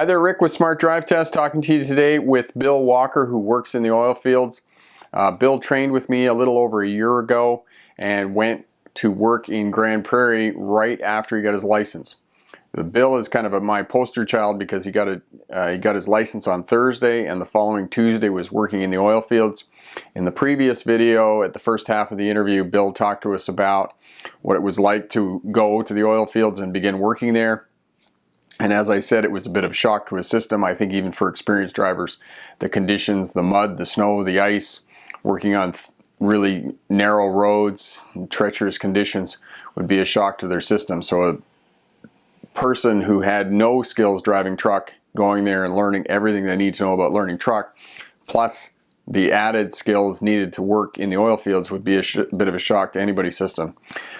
Hi there, Rick with Smart Drive Test, talking to you today with Bill Walker, who works in the oil fields. Bill trained with me a little over a year ago and went to work in Grand Prairie right after he got his license. Bill is kind of my poster child because he got his license on Thursday, and the following Tuesday was working in the oil fields. In the previous video, at the first half of the interview, Bill talked to us about what it was like to go to the oil fields and begin working there. And as I said, it was a bit of a shock to his system. I think even for experienced drivers, the conditions, the mud, the snow, the ice, working on really narrow roads, treacherous conditions would be a shock to their system. So a person who had no skills driving truck, going there and learning everything they need to know about learning truck, plus the added skills needed to work in the oil fields, would be a bit of a shock to anybody's system.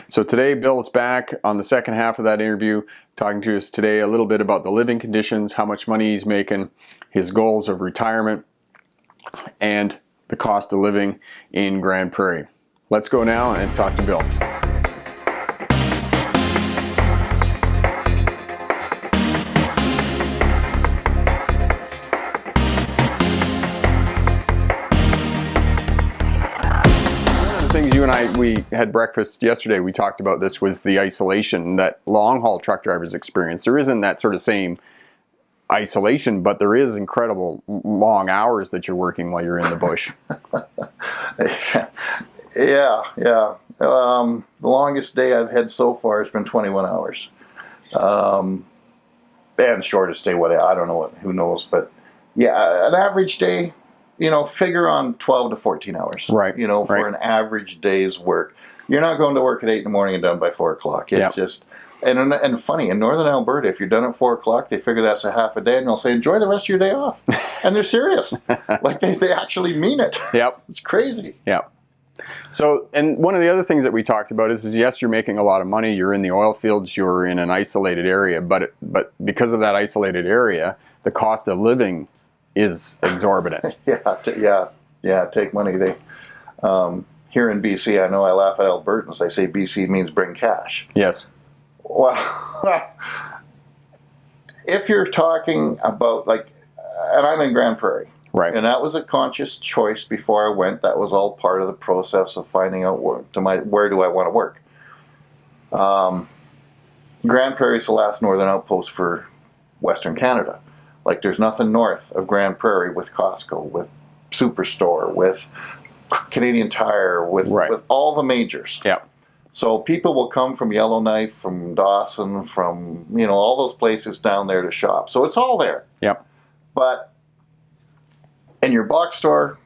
So today Bill is back on the second half of that interview, talking to us today a little bit about the living conditions, how much money he's making, his goals of retirement, and the cost of living in Grand Prairie. Let's go now and talk to Bill. You and I, we had breakfast yesterday, we talked about this, was the isolation that long haul truck drivers experience. There isn't that sort of same isolation, but there is incredible long hours that you're working while you're in the bush. Yeah. The longest day I've had so far has been 21 hours. And shortest day, I don't know who knows, but yeah, an average day, figure on 12 to 14 hours, right? For an average day's work. You're not going to work at 8 in the morning and done by 4 o'clock. It's just, and funny, in Northern Alberta, if you're done at 4 o'clock, they figure that's a half a day, and they'll say, enjoy the rest of your day off. And they're serious. Like they actually mean it. Yep. It's crazy. Yeah. So, and one of the other things that we talked about is yes, you're making a lot of money, you're in the oil fields, you're in an isolated area, but because of that isolated area, the cost of living is exorbitant. Yeah, take money. They here in BC, I know I laugh at Albertans. I say BC means bring cash. Yes. Well, if you're talking about and I'm in Grand Prairie, right, and that was a conscious choice before I went. That was all part of the process of finding out where do I want to work. Grand Prairie is the last northern outpost for Western Canada. Like, there's nothing north of Grand Prairie with Costco, with Superstore, with Canadian Tire, with all the majors. Yeah. So people will come from Yellowknife, from Dawson, from all those places down there to shop. So it's all there. Yep. But in your box store,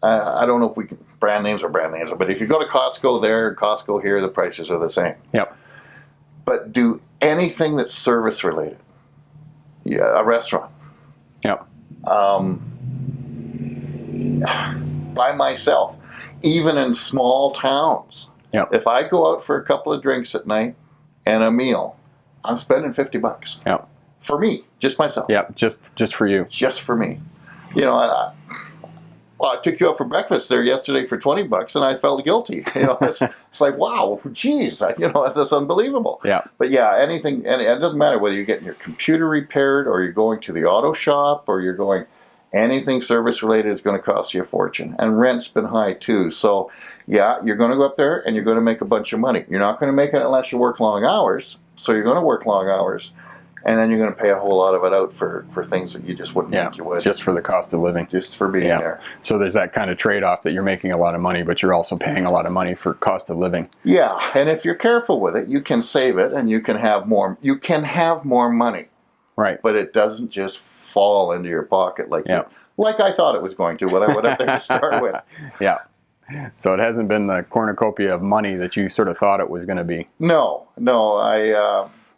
I don't know if brand names, but if you go to Costco there, Costco here, the prices are the same. Yep. But do anything that's service related. Yeah, a restaurant. Yep. By myself, even in small towns. Yep. If I go out for a couple of drinks at night and a meal, I'm spending $50. Yep. For me, just myself. Yep. Just for you. Just for me. I took you out for breakfast there yesterday for $20, and I felt guilty. It's like, wow, geez, that's unbelievable. Yeah. But yeah, anything, and it doesn't matter whether you're getting your computer repaired or you're going to the auto shop or you're going, anything service related is going to cost you a fortune, and rent's been high too. So yeah, you're going to go up there and you're going to make a bunch of money. You're not going to make it unless you work long hours. So you're going to work long hours. And then you're going to pay a whole lot of it out for things that you just wouldn't think you would. Just for the cost of living. Just for being there. So there's that kind of trade-off that you're making a lot of money, but you're also paying a lot of money for cost of living. Yeah, and if you're careful with it, you can save it and you can have more. You can have more money. Right. But it doesn't just fall into your pocket like I thought it was going to when I went up there to start with. Yeah. So it hasn't been the cornucopia of money that you sort of thought it was going to be. No.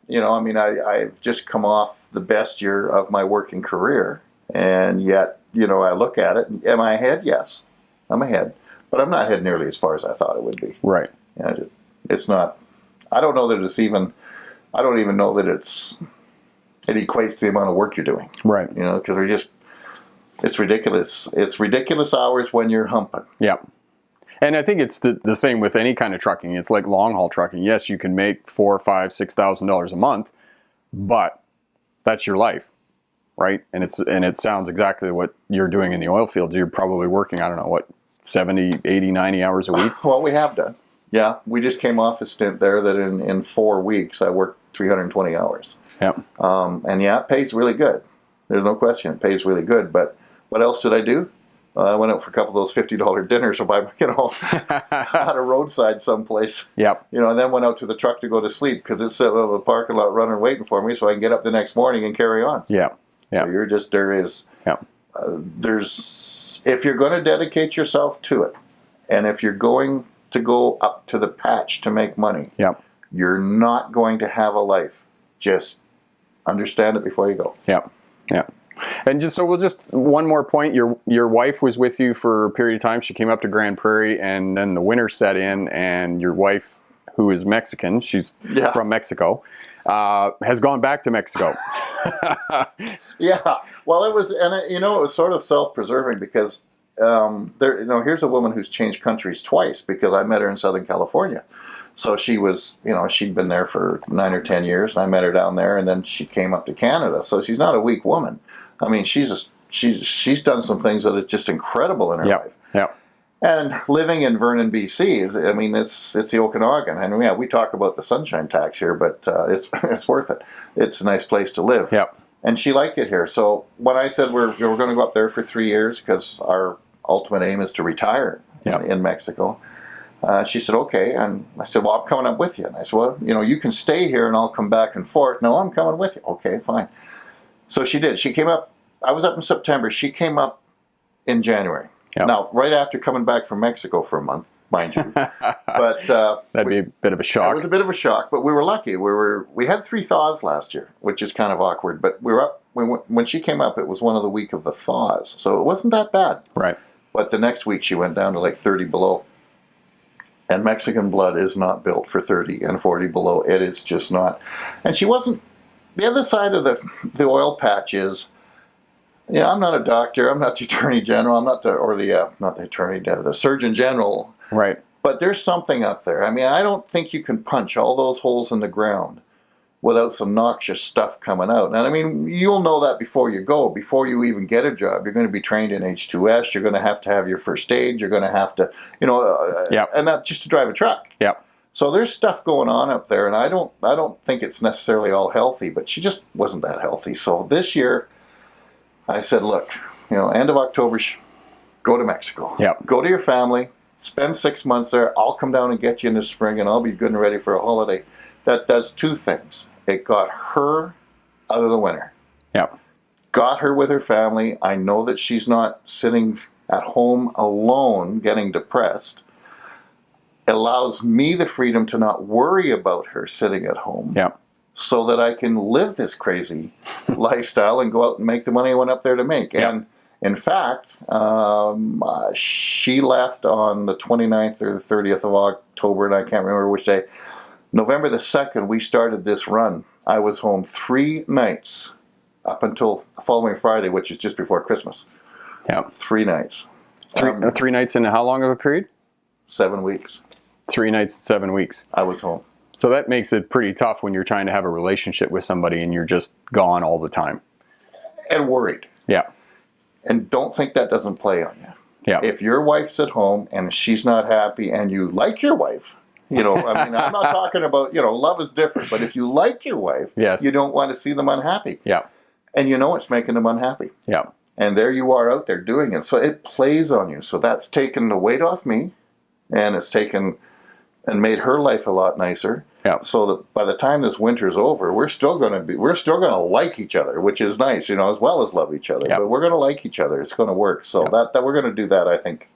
I've just come off the best year of my working career, and yet, I look at it. Am I ahead? Yes, I'm ahead, but I'm not ahead nearly as far as I thought it would be. Right. It's not. I don't know that it's even. I don't even know that it equates to the amount of work you're doing. Right. Because it's ridiculous. It's ridiculous hours when you're humping. Yeah. And I think it's the same with any kind of trucking. It's like long haul trucking. Yes, you can make $4,000, $5,000, $6,000 a month, but that's your life. right? And it sounds exactly what you're doing in the oil fields. You're probably working, I don't know, what, 70, 80, 90 hours a week? Well, we have done. Yeah, we just came off a stint there that in 4 weeks I worked 320 hours. Yep. And yeah, it pays really good. There's no question, it pays really good. But what else did I do? I went out for a couple of those $50 dinners by, on a roadside someplace. Yep. And then went out to the truck to go to sleep because it's sitting in the parking lot running, waiting for me, so I can get up the next morning and carry on. Yeah. Yeah. So there's, if you're going to dedicate yourself to it, and if you're going to go up to the patch to make money, yep, you're not going to have a life. Just understand it before you go. Yep. Yeah. And just one more point. Your wife was with you for a period of time. She came up to Grand Prairie, and then the winter set in, and your wife, who is Mexican, she's from Mexico, has gone back to Mexico. Yeah. Well, it was, and it was sort of self-preserving because here's a woman who's changed countries twice because I met her in Southern California. So she was, she'd been there for 9 or 10 years, and I met her down there, and then she came up to Canada. So she's not a weak woman. I mean, she's done some things that is just incredible in her life. Yeah. And living in Vernon, BC it's the Okanagan, and yeah, we talk about the sunshine tax here, but it's worth it. It's a nice place to live. Yeah. And she liked it here. So when I said we're going to go up there for 3 years because our ultimate aim is to retire in Mexico. She said, okay. And I said, well, I'm coming up with you. And I said, well, you can stay here and I'll come back and forth. No, I'm coming with you. Okay, fine. So she did. She came up. I was up in September. She came up in January. Yep. Now, right after coming back from Mexico for a month, mind you. But that'd be a bit of a shock. It was a bit of a shock, but we were lucky. We had 3 thaws last year, which is kind of awkward. But we were up when she came up. It was one of the week of the thaws, so it wasn't that bad. Right. But the next week she went down to like 30 below. And Mexican blood is not built for 30 and 40 below. It is just not. And she wasn't. The other side of the oil patch is, I'm not a doctor. I'm not the Attorney General. I'm not the Surgeon General. Right. But there's something up there. I mean, I don't think you can punch all those holes in the ground without some noxious stuff coming out. And I mean, you'll know that before you go. Before you even get a job, you're going to be trained in H2S. You're going to have your first aid. You're going to have to, and not just to drive a truck. Yeah. So there's stuff going on up there, and I don't think it's necessarily all healthy, but she just wasn't that healthy. So this year, I said, look, end of October, go to Mexico. Yeah. Go to your family. Spend 6 months there. I'll come down and get you in the spring, and I'll be good and ready for a holiday. That does 2 things. It got her out of the winter. Yeah. Got her with her family. I know that she's not sitting at home alone getting depressed. It allows me the freedom to not worry about her sitting at home. Yeah. So that I can live this crazy lifestyle and go out and make the money I went up there to make. Yeah. And in fact, she left on the 29th or the 30th of October, and I can't remember which day. November the 2nd, we started this run. I was home 3 nights up until the following Friday, which is just before Christmas. Yeah. 3 nights. 3 nights in how long of a period? 7 weeks. 3 nights, 7 weeks. I was home. So that makes it pretty tough when you're trying to have a relationship with somebody and you're just gone all the time. And worried. Yeah. And don't think that doesn't play on you. Yeah. If your wife's at home and she's not happy and you like your wife, I mean, I'm not talking about, love is different, but if you like your wife, yes, you don't want to see them unhappy. Yeah. And it's making them unhappy. Yeah. And there you are out there doing it. So it plays on you. So that's taken the weight off me, and it's taken and made her life a lot nicer. Yeah. So that by the time this winter's over, we're still going to like each other, which is nice, as well as love each other. Yeah. But we're going to like each other. It's going to work. So that we're going to do that, I think,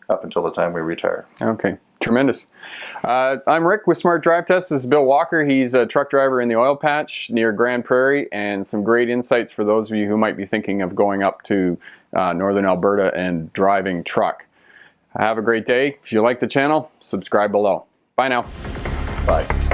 up until the time we retire. Okay. Tremendous. I'm Rick with Smart Drive Test. This is Bill Walker. He's a truck driver in the oil patch near Grand Prairie, and some great insights for those of you who might be thinking of going up to northern Alberta and driving truck. Have a great day. If you like the channel, subscribe below. Bye now. Bye.